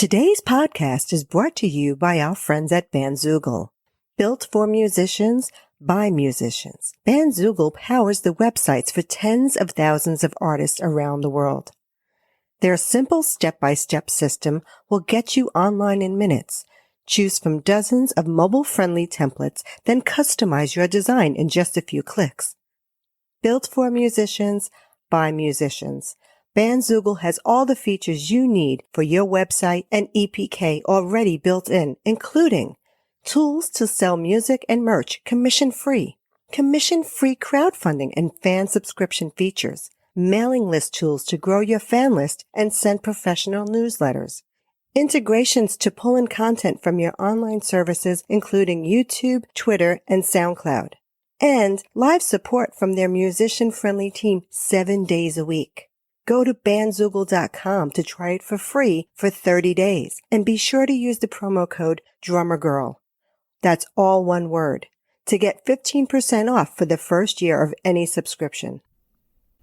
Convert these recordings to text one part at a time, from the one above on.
Today's podcast is brought to you by our friends at BandZoogle. Built for musicians, by musicians, BandZoogle powers the websites for tens of thousands of artists around the world. Their simple step-by-step system will get you online in minutes. Choose from dozens of mobile-friendly templates, then customize your design in just a few clicks. Built for musicians, by musicians, BandZoogle has all the features you need for your website and EPK already built in, including tools to sell music and merch commission-free crowdfunding and fan subscription features, mailing list tools to grow your fan list and send professional newsletters, integrations to pull in content from your online services, including YouTube, Twitter, and SoundCloud, and live support from their musician-friendly team 7 days a week. Go to bandzoogle.com to try it for free for 30 days, and be sure to use the promo code DrummerGirl. That's all one word, to get 15% off for the first year of any subscription.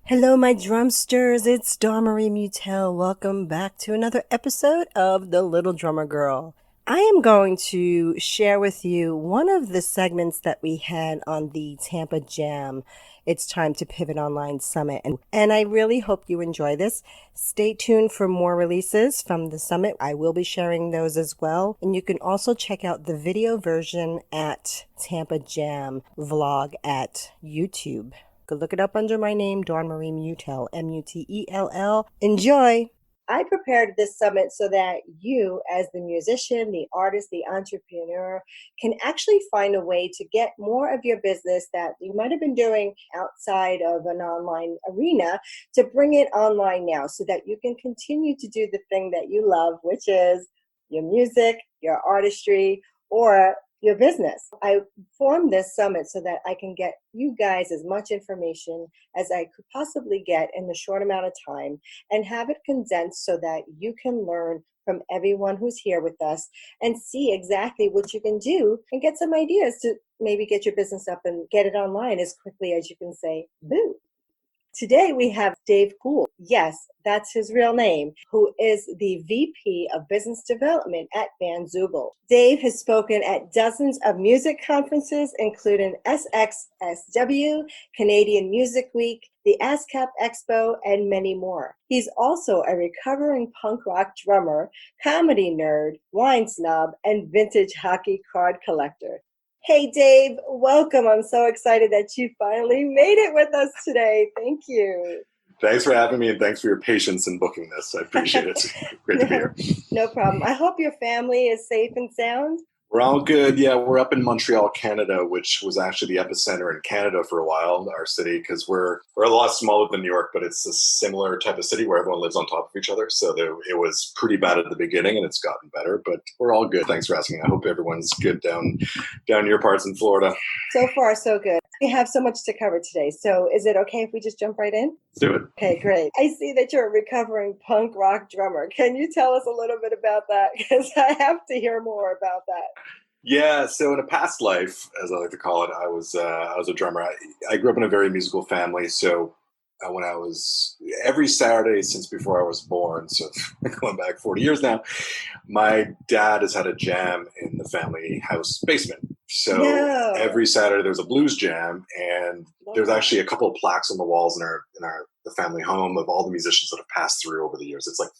Hello, my Drumsters. It's Marie Mutel. Welcome back to another episode of The Little Drummer Girl. I am going to share with you one of the segments that we had on the Tampa Jam It's Time to Pivot Online Summit. And I really hope you enjoy this. Stay tuned for more releases from the summit. I will be sharing those as well. And you can also check out the video version at Tampa Jam vlog at YouTube. Go look it up under my name, Dawn Marie Mutel, M-U-T-E-L-L. Enjoy! I prepared this summit so that you, as the musician, the artist, the entrepreneur, can actually find a way to get more of your business that you might have been doing outside of an online arena to bring it online now so that you can continue to do the thing that you love, which is your music, your artistry, or your business. I formed this summit so that I can get you guys as much information as I could possibly get in the short amount of time and have it condensed so that you can learn from everyone who's here with us and see exactly what you can do and get some ideas to maybe get your business up and get it online as quickly as you can say, boo. Today we have Dave Poole. Yes, that's his real name, who is the VP of Business Development at BandZoogle. Dave has spoken at dozens of music conferences, including SXSW, Canadian Music Week, the ASCAP Expo, and many more. He's also a recovering punk rock drummer, comedy nerd, wine snob, and vintage hockey card collector. Hey, Dave, welcome. I'm so excited that you finally made it with us today. Thank you. Thanks for having me, and thanks for your patience in booking this. I appreciate it. Great to be here. No problem. I hope your family is safe and sound. We're all good. Yeah, we're up in Montreal, Canada, which was actually the epicenter in Canada for a while, our city, because we're a lot smaller than New York, but it's a similar type of city where everyone lives on top of each other. So it was pretty bad at the beginning, and it's gotten better, but we're all good. Thanks for asking. I hope everyone's good down your parts in Florida. So far, so good. We have so much to cover today. So is it okay if we just jump right in? Let's do it. Okay, great. I see that you're a recovering punk rock drummer. Can you tell us a little bit about that? Because I have to hear more about that. Yeah, so in a past life, as I like to call it, I was a drummer. I grew up in a very musical family, so when I was every Saturday since before I was born, so going back 40 years now, my dad has had a jam in the family house basement. So every Saturday there's a blues jam, and there's actually a couple of plaques on the walls in the family home of all the musicians that have passed through over the years. It's like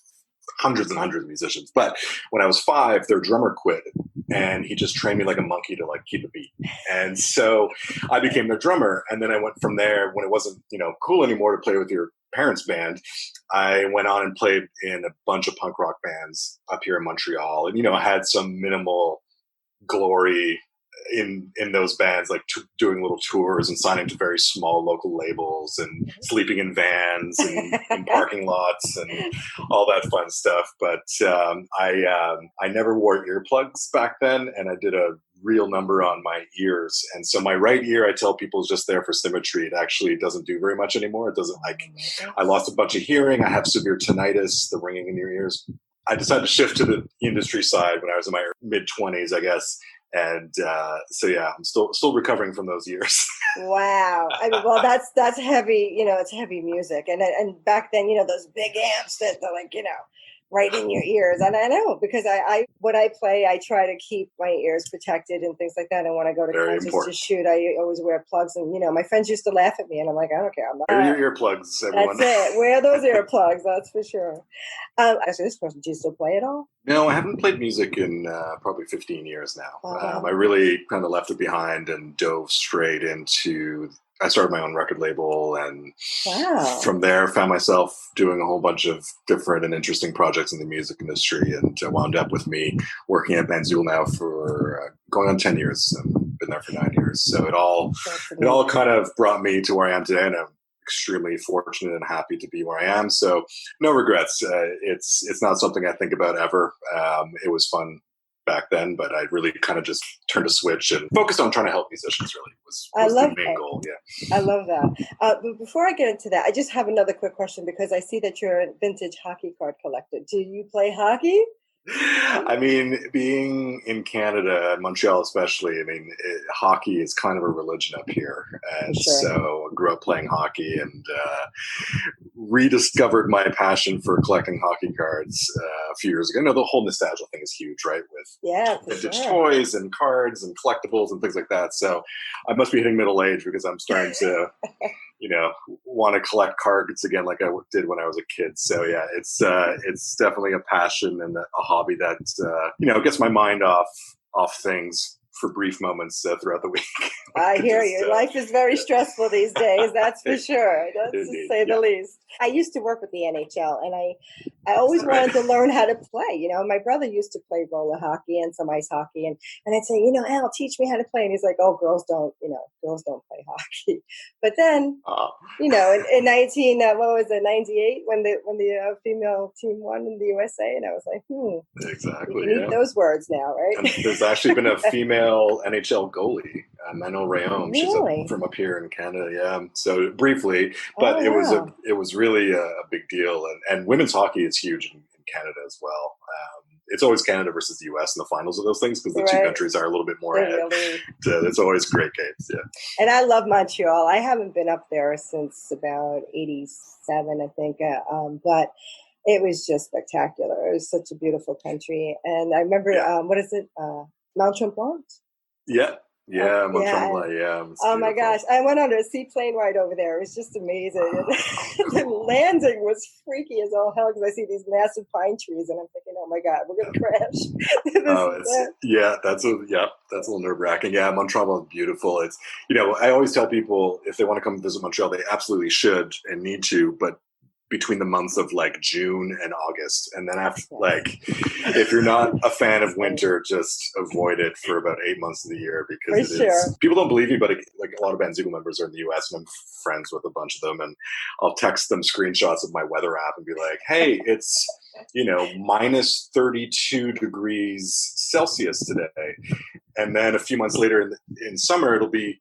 hundreds and hundreds of musicians. But when I was 5, their drummer quit, and he just trained me like a monkey to like keep a beat. And so I became their drummer. And then I went from there when it wasn't, cool anymore to play with your parents' band. I went on and played in a bunch of punk rock bands up here in Montreal, and, I had some minimal glory in those bands, like doing little tours and signing to very small local labels and sleeping in vans and in parking lots and all that fun stuff. But I never wore earplugs back then, and I did a real number on my ears. And so my right ear, I tell people, is just there for symmetry. It actually doesn't do very much anymore. It doesn't I lost a bunch of hearing. I have severe tinnitus, the ringing in your ears. I decided to shift to the industry side when I was in my mid-20s, I guess. And so yeah, I'm still recovering from those years. Wow. I mean, well, that's heavy. It's heavy music, and back then, those big amps that like right in your ears. And I know because when I play, I try to keep my ears protected and things like that. And when I go to Very concerts important. to shoot, I always wear plugs. And, my friends used to laugh at me and I'm like, I don't care. I'm not. Wear your earplugs, everyone. That's it. Wear those earplugs. That's for sure. Actually, this question, do you still play at all? No, I haven't played music in probably 15 years now. I really kind of left it behind and dove straight into. I started my own record label, and from there found myself doing a whole bunch of different and interesting projects in the music industry, and wound up with me working at BandZoogle now for going on 10 years. I've been there for 9 years. So it all kind of brought me to where I am today, and I'm extremely fortunate and happy to be where I am. So no regrets. It's not something I think about ever. It was fun back then, but I really kind of just turned a switch and focused on trying to help musicians. Really was the main goal. Yeah, I love that. But before I get into that, I just have another quick question because I see that you're a vintage hockey card collector. Do you play hockey? I mean, being in Canada, Montreal especially, hockey is kind of a religion up here. And so I grew up playing hockey and rediscovered my passion for collecting hockey cards a few years ago. The whole nostalgia thing is huge, right? With vintage toys and cards and collectibles and things like that. So I must be hitting middle age because I'm starting to want to collect cards again like I did when I was a kid. So yeah, it's definitely a passion and a hobby that gets my mind off things for brief moments throughout the week. I hear you. Life is very stressful these days. That's for sure. That's to say the least. I used to work with the NHL, and I always wanted to learn how to play. My brother used to play roller hockey and some ice hockey, and I'd say, Al, teach me how to play. And he's like, oh, girls don't play hockey. But then, in 98, when the female team won in the USA, and I was like, exactly. You need those words now, right? And there's actually been a female NHL goalie, Manon Rayom. Really? She's from up here in Canada. Yeah. So briefly, but it was really a big deal, and women's hockey is huge in Canada as well. It's always Canada versus the U.S. in the finals of those things because the two countries are a little bit more ahead. It's always great games, yeah. And I love Montreal. I haven't been up there since about 87, I think, but it was just spectacular. It was such a beautiful country. And I remember, what is it, Mount Tremblant? Yeah. Yeah, Mont Tremblant, yeah. Oh my gosh. I went on a seaplane ride over there. It was just amazing. The landing was freaky as all hell because I see these massive pine trees and I'm thinking, oh my God, we're going to crash. That's a little nerve-wracking. Yeah, Mont Tremblant is beautiful. It's, I always tell people if they want to come visit Montreal, they absolutely should and need to, but between the months of like June and August. And then after, if you're not a fan of winter, just avoid it for about 8 months of the year because people don't believe you, but like a lot of BandZoogle members are in the US and I'm friends with a bunch of them and I'll text them screenshots of my weather app and be like, hey, it's, minus 32 degrees Celsius today. And then a few months later in summer, it'll be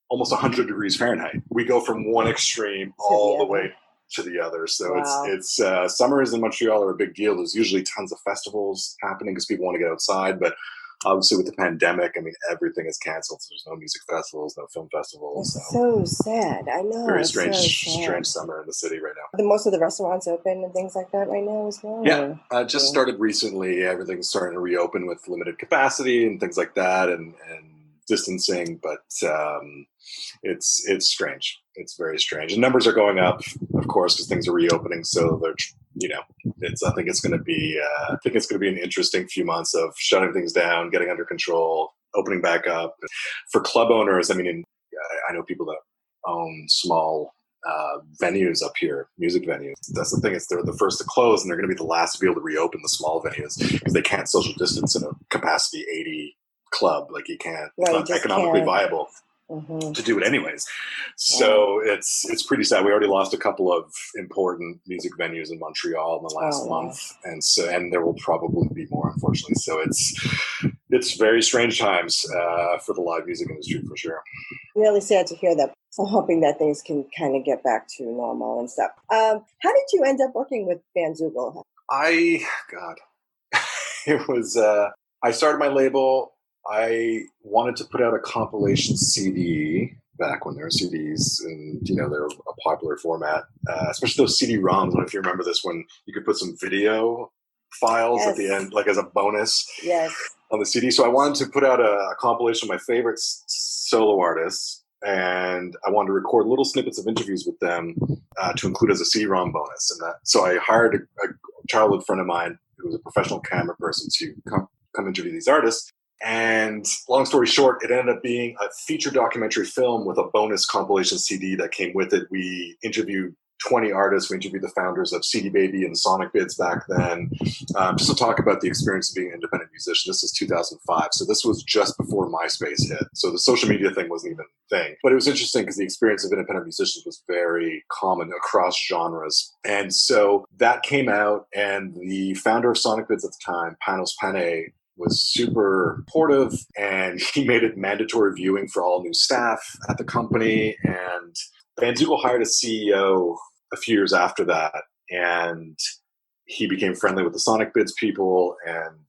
almost 100 degrees Fahrenheit. We go from one extreme all the way to the other. So it's summers in Montreal are a big deal. There's usually tons of festivals happening because people want to get outside, but obviously with the pandemic, everything is canceled. So there's no music festivals, no film festivals. It's so sad. I know. Very strange summer in the city right now. Most of the restaurants open and things like that right now as well? Yeah, just started recently. Everything's starting to reopen with limited capacity and things like that and distancing, but it's strange. It's very strange. And numbers are going up, of course, because things are reopening. So they're, I think it's going to be an interesting few months of shutting things down, getting under control, opening back up. For club owners, I know people that own small venues up here, music venues. That's the thing, is they're the first to close and they're going to be the last to be able to reopen the small venues because they can't social distance in a capacity 80 club. Like you can't, it's not economically viable to do it anyways. So it's pretty sad. We already lost a couple of important music venues in Montreal in the last month. And there will probably be more, unfortunately. So it's very strange times for the live music industry for sure. Really sad to hear that. I'm hoping that things can kind of get back to normal and stuff. How did you end up working with BandZoogle? It was, I started my label. I wanted to put out a compilation CD back when there were CDs and, they were a popular format, especially those CD-ROMs. I don't know if you remember this, when you could put some video files at the end, like as a bonus on the CD. So I wanted to put out a compilation of my favorite solo artists, and I wanted to record little snippets of interviews with them to include as a CD-ROM bonus. So I hired a childhood friend of mine who was a professional camera person to come interview these artists. And long story short, it ended up being a feature documentary film with a bonus compilation CD that came with it. We interviewed 20 artists. We interviewed the founders of CD Baby and Sonic Bids back then, just to talk about the experience of being an independent musician. This is 2005. So this was just before MySpace hit. So the social media thing wasn't even a thing. But it was interesting because the experience of independent musicians was very common across genres. And so that came out, and the founder of Sonic Bids at the time, Panos Panay, was super supportive, and he made it mandatory viewing for all new staff at the company. And BandZoogle hired a CEO a few years after that, and he became friendly with the Sonic Bids people and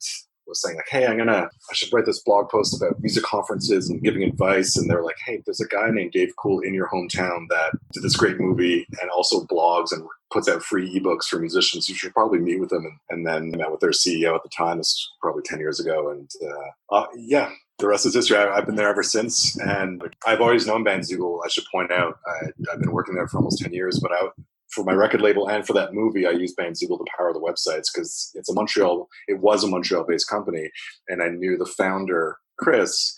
was saying like, hey, I should write this blog post about music conferences and giving advice. And they're like, hey, there's a guy named Dave Cool in your hometown that did this great movie and also blogs and puts out free ebooks for musicians. You should probably meet with him. And then met with their CEO at the time. This was probably 10 years ago. And the rest is history. I've been there ever since. And I've always known BandZoogle. I should point out, I've been working there for almost 10 years, but for my record label and for that movie, I used BandZoogle to power the websites because it was a Montreal-based company. And I knew the founder, Chris.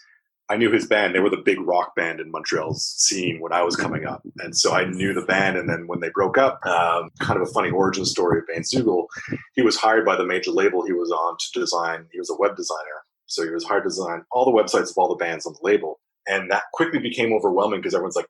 I knew his band. They were the big rock band in Montreal's scene when I was coming up. And so I knew the band. And then when they broke up, kind of a funny origin story of BandZoogle, he was hired by the major label he was on to design. He was a web designer. So he was hired to design all the websites of all the bands on the label. And that quickly became overwhelming because everyone's like,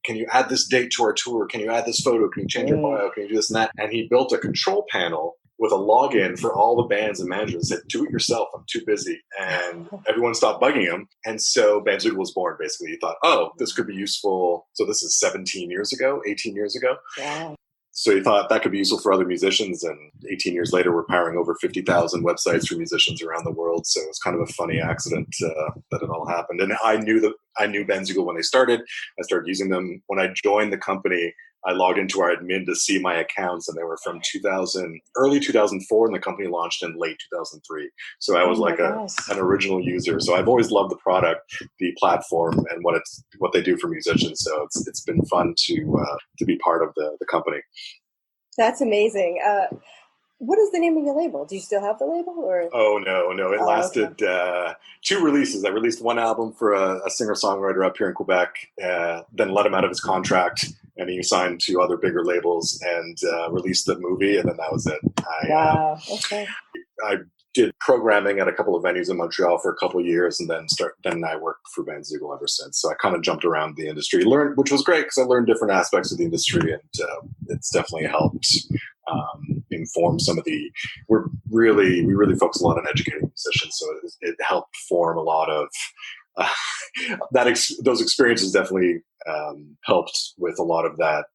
can you add this date to our tour? Can you add this photo? Can you change your bio? Can you do this and that? And he built a control panel with a login for all the bands and managers and said, do it yourself. I'm too busy. And everyone stopped bugging him. And so BandZoogle was born, basically. He thought, this could be useful. So this is 18 years ago. Wow. So he thought that could be useful for other musicians. And 18 years later, we're powering over 50,000 websites for musicians around the world. So it was kind of a funny accident that it all happened. And I knew BandZoogle when they started. I started using them. When I joined the company, I logged into our admin to see my accounts, and they were from early 2004, and the company launched in late 2003. So I was an original user. So I've always loved the product, the platform, and what they do for musicians. So it's been fun to be part of the company. That's amazing. What is the name of your label? Do you still have the label? Or? Oh, no. It lasted 2 releases. I released one album for a singer-songwriter up here in Quebec, then let him out of his contract, and he signed to other bigger labels and released the movie, and then that was it. Wow. Okay. I did programming at a couple of venues in Montreal for a couple of years, and then I worked for BandZoogle ever since. So I kind of jumped around the industry, which was great because I learned different aspects of the industry, and it's definitely helped inform some of the. We really focus a lot on educating musicians, so it helped form a lot of those experiences. Definitely helped with a lot of that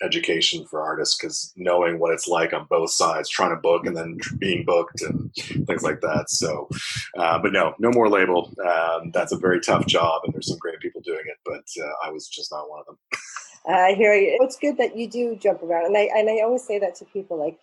education for artists, because knowing what it's like on both sides, trying to book and then being booked and things like that. So, but no more label. That's a very tough job, and there's some great people doing it, but I was just not one of them. I hear you. It's good that you do jump around, and I always say that to people, like,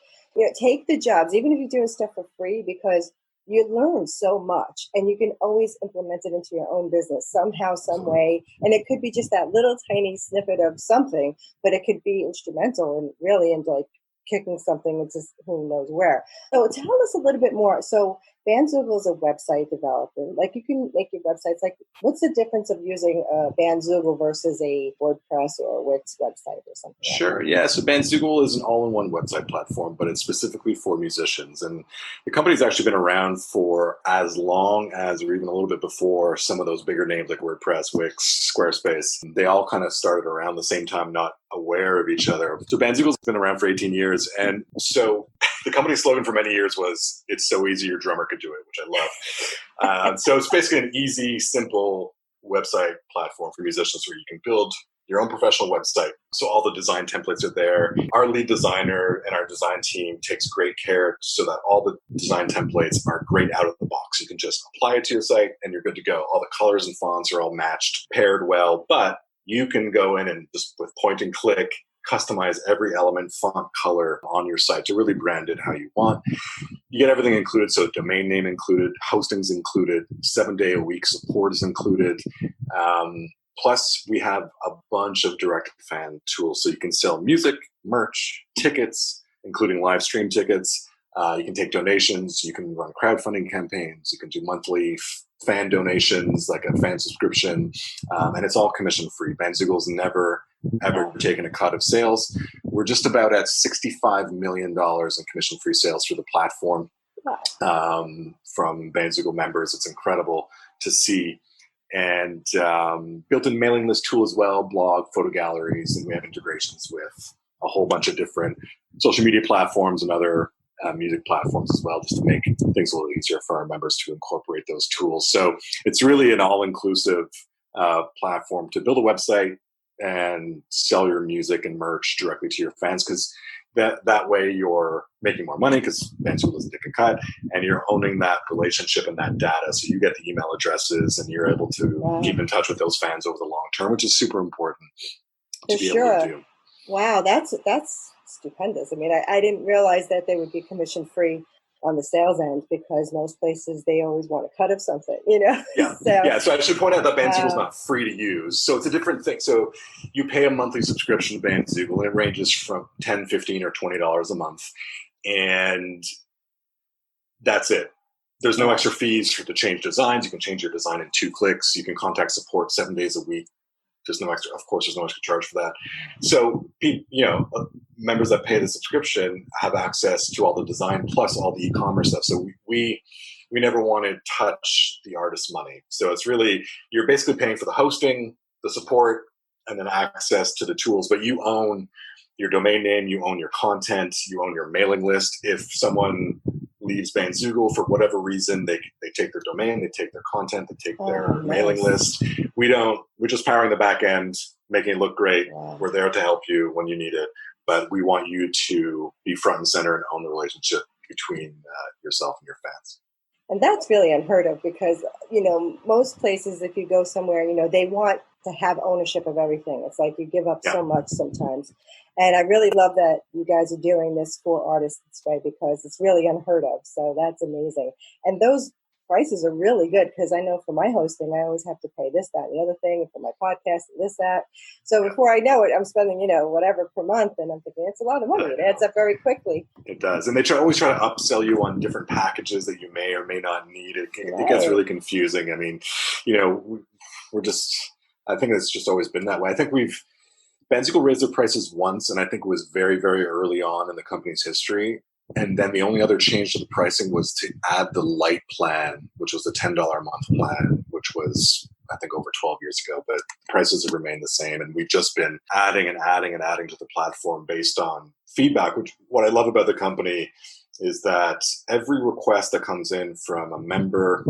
take the jobs, even if you're doing stuff for free, because you learn so much, and you can always implement it into your own business somehow, some way. And it could be just that little tiny snippet of something, but it could be instrumental and really into like kicking something into who knows where. So tell us a little bit more. So BandZoogle is a website developer. Like, you can make your websites. Like, what's the difference of using BandZoogle versus a WordPress or a Wix website or something? Sure. Yeah. So BandZoogle is an all-in-one website platform, but it's specifically for musicians. And the company's actually been around for as long as, or even a little bit before, some of those bigger names like WordPress, Wix, Squarespace. They all kind of started around the same time, not aware of each other. So BandZoogle's been around for 18 years. And so the company's slogan for many years was, "It's so easy your drummer could do it," which I love. So it's basically an easy, simple website platform for musicians where you can build your own professional website. So all the design templates are there. Our lead designer and our design team takes great care so that all the design templates are great out of the box. You can just apply it to your site and you're good to go. All the colors and fonts are all matched, paired well, but you can go in and just with point and click customize every element, font, color on your site to really brand it how you want. You get everything included. So domain name included, hosting's included, 7-day-a-week support is included. Plus, we have a bunch of direct fan tools. So you can sell music, merch, tickets, including live stream tickets. You can take donations. You can run crowdfunding campaigns. You can do monthly fan donations, like a fan subscription. And it's all commission free. BandZoogle's never, ever taken a cut of sales. We're just about at $65 million in commission free sales for the platform from BandZoogle members. It's incredible to see. And built-in mailing list tool as well, blog, photo galleries, and we have integrations with a whole bunch of different social media platforms and other music platforms as well, just to make things a little easier for our members to incorporate those tools. So it's really an all-inclusive platform to build a website and sell your music and merch directly to your fans, because that way you're making more money because BandZoogle doesn't take a cut, and you're owning that relationship and that data. So you get the email addresses and you're able to keep in touch with those fans over the long term, which is super important to be able to do. Wow, that's stupendous. I mean, I didn't realize that they would be commission free on the sales end, because most places, they always want a cut of something, you know? Yeah. So I should point out that BandZoogle's not free to use. So it's a different thing. So you pay a monthly subscription to BandZoogle, and it ranges from $10, $15, or $20 a month. And that's it. There's no extra fees to change designs. You can change your design in 2 clicks. You can contact support 7 days a week. There's no extra charge for that. So, members that pay the subscription have access to all the design plus all the e-commerce stuff. So we never want to touch the artist's money. So it's really, you're basically paying for the hosting, the support, and then access to the tools. But you own your domain name, you own your content, you own your mailing list. If someone leaves BandZoogle for whatever reason, they take their domain, they take their content, they take their mailing list. We're just powering the back end, making it look great. We're there to help you when you need it, but we want you to be front and center and own the relationship between yourself and your fans. And that's really unheard of, because, most places, if you go somewhere, they want to have ownership of everything. It's like you give up so much sometimes. And I really love that you guys are doing this for artists this way, because it's really unheard of. So that's amazing. And those prices are really good, because I know for my hosting, I always have to pay this, that, and the other thing, and for my podcast, this, that. So before I know it, I'm spending, whatever per month, and I'm thinking it's a lot of money. It adds up very quickly. It does. And they always try to upsell you on different packages that you may or may not need. It gets really confusing. I mean, I think it's just always been that way. I think BandZoogle raised their prices once, and I think it was very, very early on in the company's history. And then the only other change to the pricing was to add the light plan, which was the $10 a month plan, which was, I think, over 12 years ago. But prices have remained the same. And we've just been adding and adding and adding to the platform based on feedback, which what I love about the company is that every request that comes in from a member,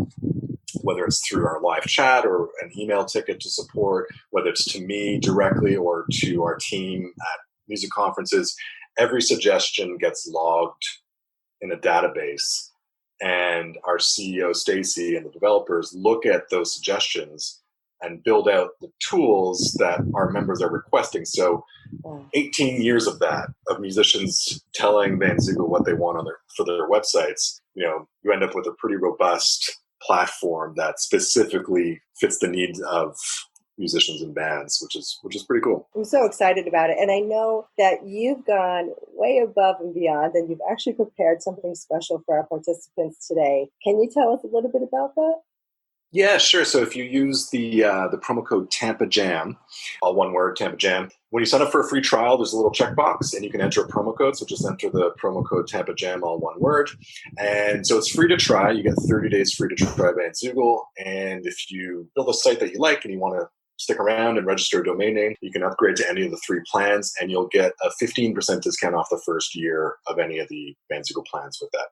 whether it's through our live chat or an email ticket to support, whether it's to me directly or to our team at music conferences, every suggestion gets logged in a database, and our CEO, Stacy, and the developers look at those suggestions and build out the tools that our members are requesting. So 18 years of that, of musicians telling BandZoogle what they want for their websites, you end up with a pretty robust platform that specifically fits the needs of musicians and bands, which is pretty cool. I'm so excited about it. And I know that you've gone way above and beyond, and you've actually prepared something special for our participants today. Can you tell us a little bit about that? Yeah, sure. So if you use the promo code Tampa Jam, all one word, Tampa Jam, when you sign up for a free trial, there's a little checkbox, and you can enter a promo code. So just enter the promo code Tampa Jam, all one word. And so it's free to try. You get 30 days free to try BandZoogle. And if you build a site that you like and you want to stick around and register a domain name, you can upgrade to any of the 3 plans, and you'll get a 15% discount off the first year of any of the BandZoogle plans with that.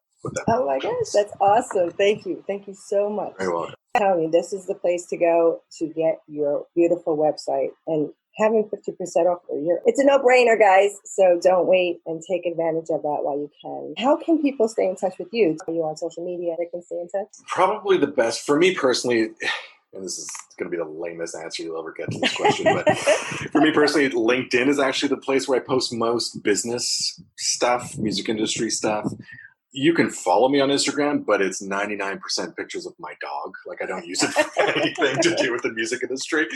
Oh my gosh, that's awesome. Thank you. Thank you so much. Very welcome. Tell me, this is the place to go to get your beautiful website, and having 50% off for a year. It's a no-brainer, guys. So don't wait, and take advantage of that while you can. How can people stay in touch with you? Are you on social media? They can stay in touch? Probably the best, for me personally, and this is going to be the lamest answer you'll ever get to this question, but for me personally, LinkedIn is actually the place where I post most business stuff, music industry stuff. You can follow me on Instagram, but it's 99% pictures of my dog. Like, I don't use it for anything to do with the music industry.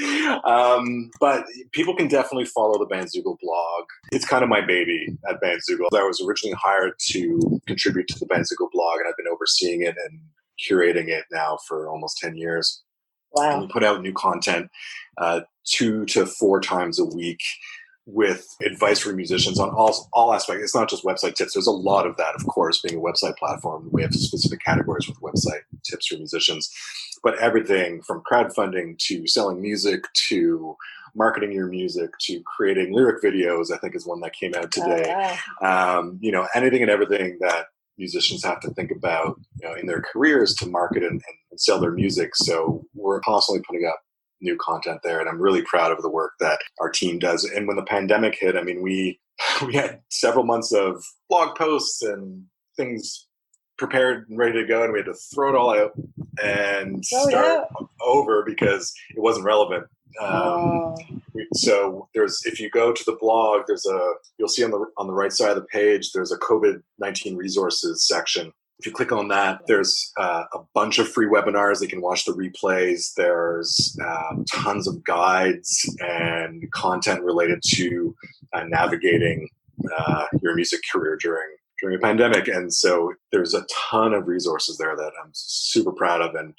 But people can definitely follow the BandZoogle blog. It's kind of my baby at BandZoogle. I was originally hired to contribute to the BandZoogle blog, and I've been overseeing it and curating it now for almost 10 years. Wow. And we put out new content 2 to 4 times a week, with advice for musicians on all aspects. It's not just website tips. There's a lot of that, of course, being a website platform. We have specific categories with website tips for musicians, but everything from crowdfunding to selling music to marketing your music to creating lyric videos, I think is one that came out today. Anything and everything that musicians have to think about, in their careers to market and sell their music. So we're constantly putting up new content there, and I'm really proud of the work that our team does. And when the pandemic hit, I mean, we had several months of blog posts and things prepared and ready to go, and we had to throw it all out and start over because it wasn't relevant. So if you go to the blog, you'll see on the right side of the page, there's a COVID-19 resources section. If you click on that, there's a bunch of free webinars. They can watch the replays. There's tons of guides and content related to navigating your music career during a pandemic. And so there's a ton of resources there that I'm super proud of. And,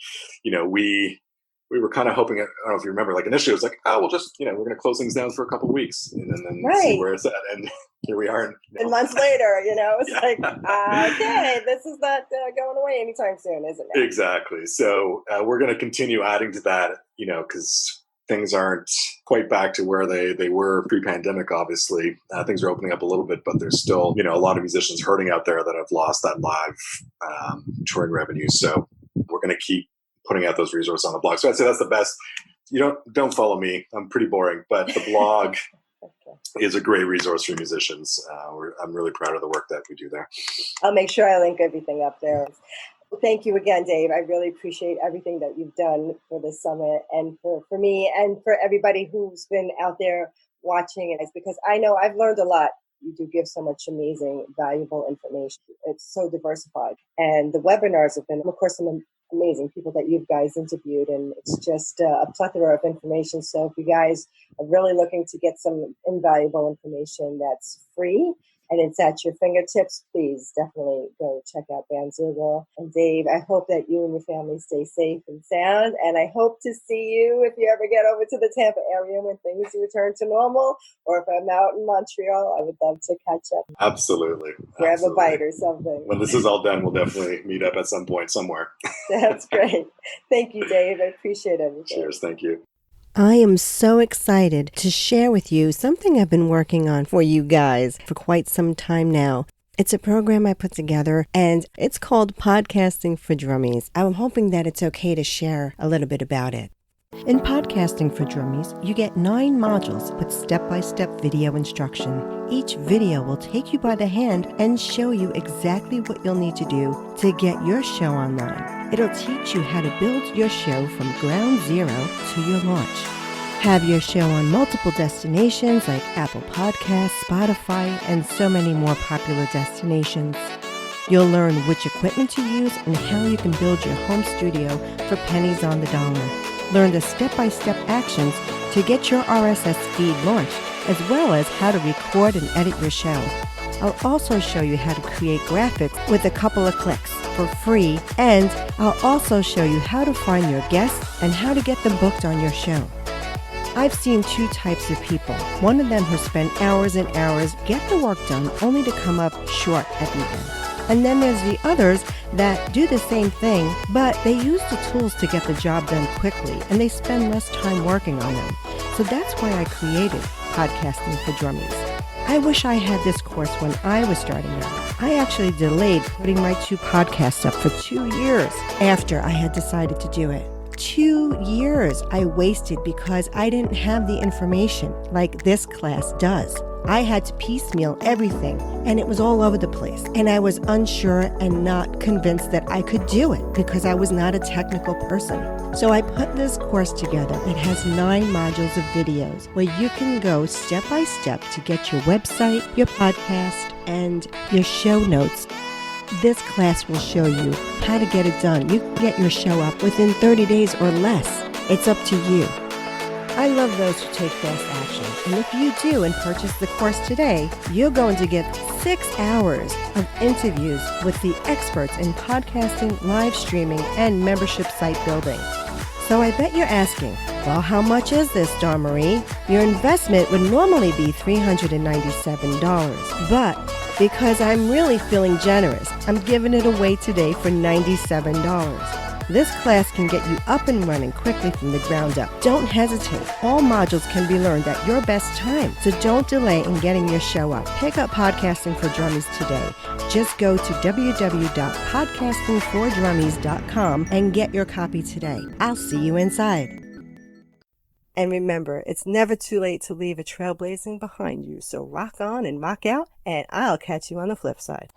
we were kind of hoping, I don't know if you remember, like initially it was like, we'll just, we're going to close things down for a couple of weeks and then see where it's at. And here we are. And months later, it's like, okay, this is not going away anytime soon, isn't it? Exactly. So we're going to continue adding to that, because things aren't quite back to where they were pre-pandemic, obviously. Things are opening up a little bit, but there's still, a lot of musicians hurting out there that have lost that live touring revenue. So we're going to keep putting out those resources on the blog. So I'd say that's the best. You don't follow me. I'm pretty boring, but the blog is a great resource for musicians. I'm really proud of the work that we do there. I'll make sure I link everything up there. Thank you again, Dave. I really appreciate everything that you've done for this summit and for me and for everybody who's been out there watching it, because I know I've learned a lot. You do give so much amazing, valuable information. It's so diversified. And the webinars have been, of course, some amazing people that you guys interviewed, and it's just a plethora of information. So if you guys are really looking to get some invaluable information that's free and it's at your fingertips, please definitely go check out BandZoogle. And Dave, I hope that you and your family stay safe and sound, and I hope to see you if you ever get over to the Tampa area when things return to normal, or if I'm out in Montreal, I would love to catch up. Absolutely. Grab a bite or something. When this is all done, we'll definitely meet up at some point somewhere. That's great. Thank you, Dave. I appreciate everything. Cheers. Thank you. I am so excited to share with you something I've been working on for you guys for quite some time now. It's a program I put together, and it's called Podcasting for Drummies. I'm hoping that it's okay to share a little bit about it. In Podcasting for Drummies, you get 9 modules with step-by-step video instruction. Each video will take you by the hand and show you exactly what you'll need to do to get your show online. It'll teach you how to build your show from ground zero to your launch. Have your show on multiple destinations like Apple Podcasts, Spotify, and so many more popular destinations. You'll learn which equipment to use and how you can build your home studio for pennies on the dollar. Learn the step-by-step actions to get your RSS feed launched, as well as how to record and edit your show. I'll also show you how to create graphics with a couple of clicks for free, and I'll also show you how to find your guests and how to get them booked on your show. I've seen 2 types of people. One of them who spend hours and hours, get the work done, only to come up short at the end. And then there's the others that do the same thing, but they use the tools to get the job done quickly, and they spend less time working on them. So that's why I created Podcasting for Drummies. I wish I had this course when I was starting out. I actually delayed putting my 2 podcasts up for 2 years after I had decided to do it. 2 years I wasted because I didn't have the information like this class does. I had to piecemeal everything, and it was all over the place. And I was unsure and not convinced that I could do it because I was not a technical person. So I put this course together. It has 9 modules of videos where you can go step by step to get your website, your podcast, and your show notes. This class will show you how to get it done. You can get your show up within 30 days or less. It's up to you. I love those who take fast action. And if you do and purchase the course today, you're going to get 6 hours of interviews with the experts in podcasting, live streaming, and membership site building. So I bet you're asking, well, how much is this, Dawn Marie? Your investment would normally be $397, but because I'm really feeling generous, I'm giving it away today for $97. This class can get you up and running quickly from the ground up. Don't hesitate. All modules can be learned at your best time, so don't delay in getting your show up. Pick up Podcasting for Drummies today. Just go to www.podcastingfordrummies.com and get your copy today. I'll see you inside. And remember, it's never too late to leave a trailblazing behind you, so rock on and rock out, and I'll catch you on the flip side.